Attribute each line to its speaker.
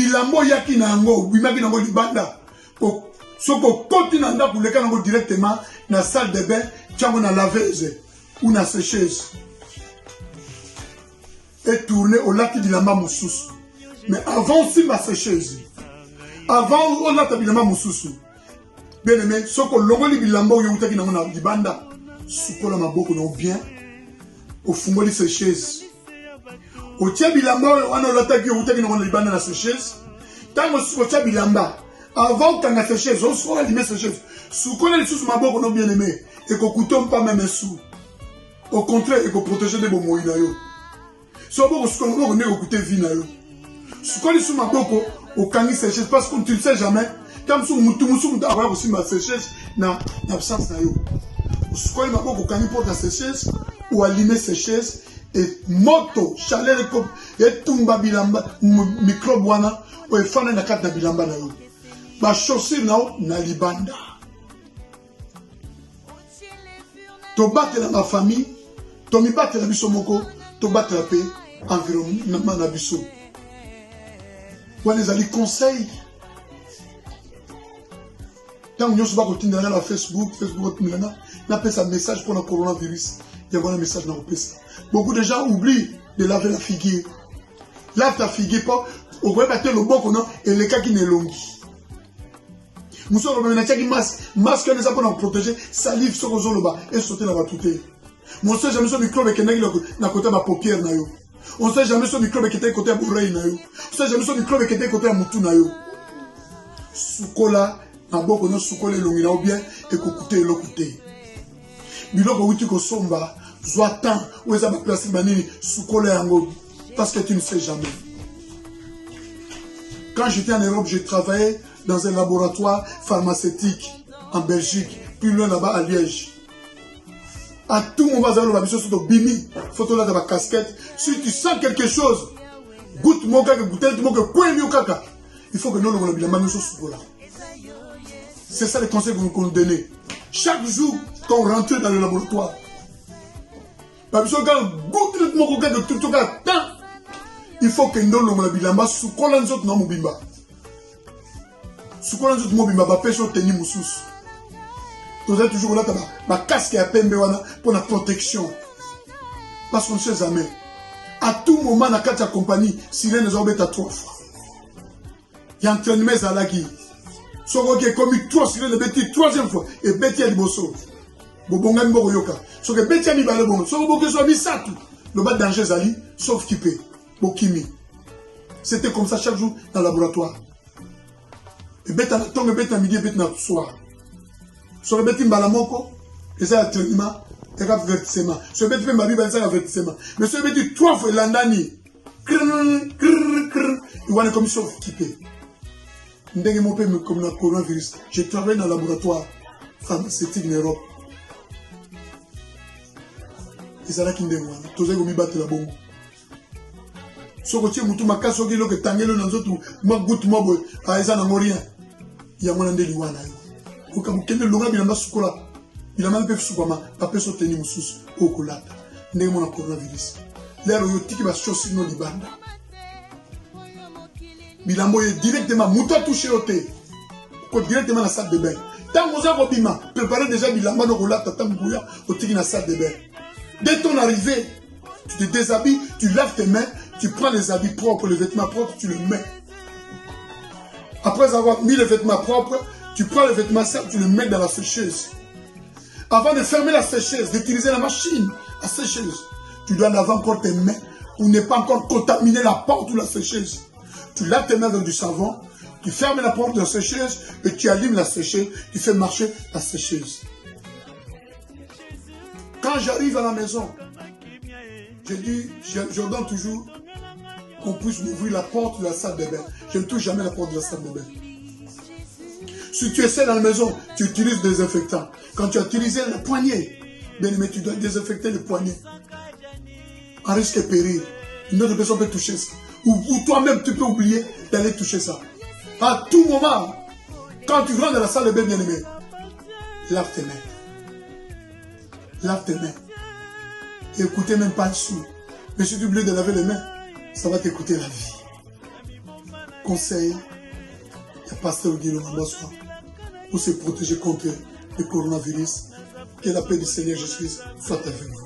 Speaker 1: bilambo yaki na yango bimaki nango libanda soko koti na ndako leka nango directement na salle de bain tiango na laveuse ou na sécheuse et tourner au lati bilamba mosusu mais avant aussi ma sécheuse avant au lati bilamba mosusu bien aimé soko longoli bilamba oyo utaki nango na libanda sukola maboko no bien au fungoli sécheuse au tia bilamba wana olataki utaki nango na libanda na sécheuse tango soko tia bilamba avant que na sécheuse on soit allumé sécheuse sukola lisusu maboko no bien aimé et ko couteau pas même sous au contraire et ko protéger de bomoyi na yo so boko sukola boko ne écouter vie na yo sukola lisusu maboko au kangi sécheuse parce que tu ne sais jamais comme sous mutu avoir aussi ma sécheuse na absence na yo sukola maboko kangi porte la sécheuse ou allumer sécheuse et moto chaleur et tumba bilamba microbe wana o efana na kata bilamba na yo ba chaussure na libanda to batela ma famille to mi batela biso moko to batela pe environnement na biso wana ezali conseil tant nyonso bakotindela na Facebook otindela na pesa message pour le coronavirus il y a un message dans le pesa. Beaucoup de gens oublient de laver la figure. Lave ta figure pas au vrai battre le bon non et les cas qui n'est longi. Nous sommes en train de masque les apôtres pour protéger salive sur le bas et sauter la batouté. On sait jamais sur le microbe qui est na côté ma paupière na yo. On sait jamais sur le microbe qui est côté à l'oreille na yo. On sait jamais sur le microbe qui est côté à mutu na yo. Sukola na boko no sukola longi na bien et kokuté lokuté. Biloko wuti ko somba zwa temps ou eza ba place banini sukola yango parce que tu ne sais jamais. Quand j'étais en Europe, j'ai travaillé dans un laboratoire pharmaceutique en Belgique, puis loin là-bas à Liège. À tout moment, vous avez sur ton bimi, photo là de ma casquette. Si tu sens quelque chose, goûte mon caca, goûte mon caca, il faut que nous nous l'abîmons sur ce là. C'est ça les conseils que nous donnons. Chaque jour, quand on rentre dans le laboratoire, il faut que nous nous l'abîmons sur le mobimba. Sukola nzoto mobimba ba pêche au tennis mususu. Vous êtes toujours là ma casque à pembe wana pour la protection. Parce qu'on ne sait jamais. À tout moment na kati ya compagnie, sirène zo beta 3 fois. Il y a entraînement à la qui. Soko qui est commis 3 sirènes beti 3e fois et beti à liboso. Bobonga mboko yoka. Soko beti à mi balé bon. Soko boke so mi satu. Le bas danger zali sauf kipé. Bokimi. C'était comme ça chaque jour dans le laboratoire. Et bêta na tongue bêta midi bêta na soir. Sur le bêta mbalamoko, et ça entraînement, et avertissement. Sur le bêta mbabi ça avertissement. Mais sur le bêta 3 fois landani, il voit les commissions équipées. Ndenge mon père comme le coronavirus. J'ai travaillé dans le laboratoire pharmaceutique en Europe. Et ça là qui ndenge wana. Toze gomi battre la bombe. Soko tie mutu makaso ki loke tangelo na nzoto ma goutte mo boy a eza na morien ya mwana ndeli wana yo oka mukende longa bilamba sukola bilamba mpe sukama pape so teni mususu okolata ndenge mona coronavirus lero yo tiki ba chaussure no libanda bilambo ye directement mutu a touché ote ko directement na salle de bain tango za ko bima préparer déjà bilamba no kolata tango buya otiki na salle de bain dès ton arrivée tu te déshabilles, tu laves tes mains, tu prends les habits propres, les vêtements propres, tu les mets. Après avoir mis les vêtements propres, tu prends les vêtements sales, tu les mets dans la sécheuse. Avant de fermer la sécheuse, d'utiliser la machine à sécheuse, tu dois laver encore tes mains pour ne pas encore contaminer la porte ou la sécheuse. Tu laves tes mains avec du savon, tu fermes la porte de la sécheuse et tu allumes la sécheuse, tu fais marcher la sécheuse. Quand j'arrive à la maison, j'ordonne toujours qu'on puisse m'ouvrir la porte de la salle de bain. Je ne touche jamais la porte de la salle de bain. Si tu es seul dans la maison, tu utilises des désinfectants. Quand tu as utilisé le poignet, bien aimé, tu dois désinfecter le poignet. En risque et péril. Une autre personne peut toucher ça. Ou toi-même, tu peux oublier d'aller toucher ça. À tout moment, quand tu rentres dans la salle de bain, bien aimé, lave tes mains. Lave tes mains. Et écoutez même pas le sou. Mais si tu oublies de laver les mains, ça va t'écouter la vie. conseil, il y a pasteur Guillaume Ambassois pour se protéger contre le coronavirus. Que la paix du Seigneur Jésus soit avec vous.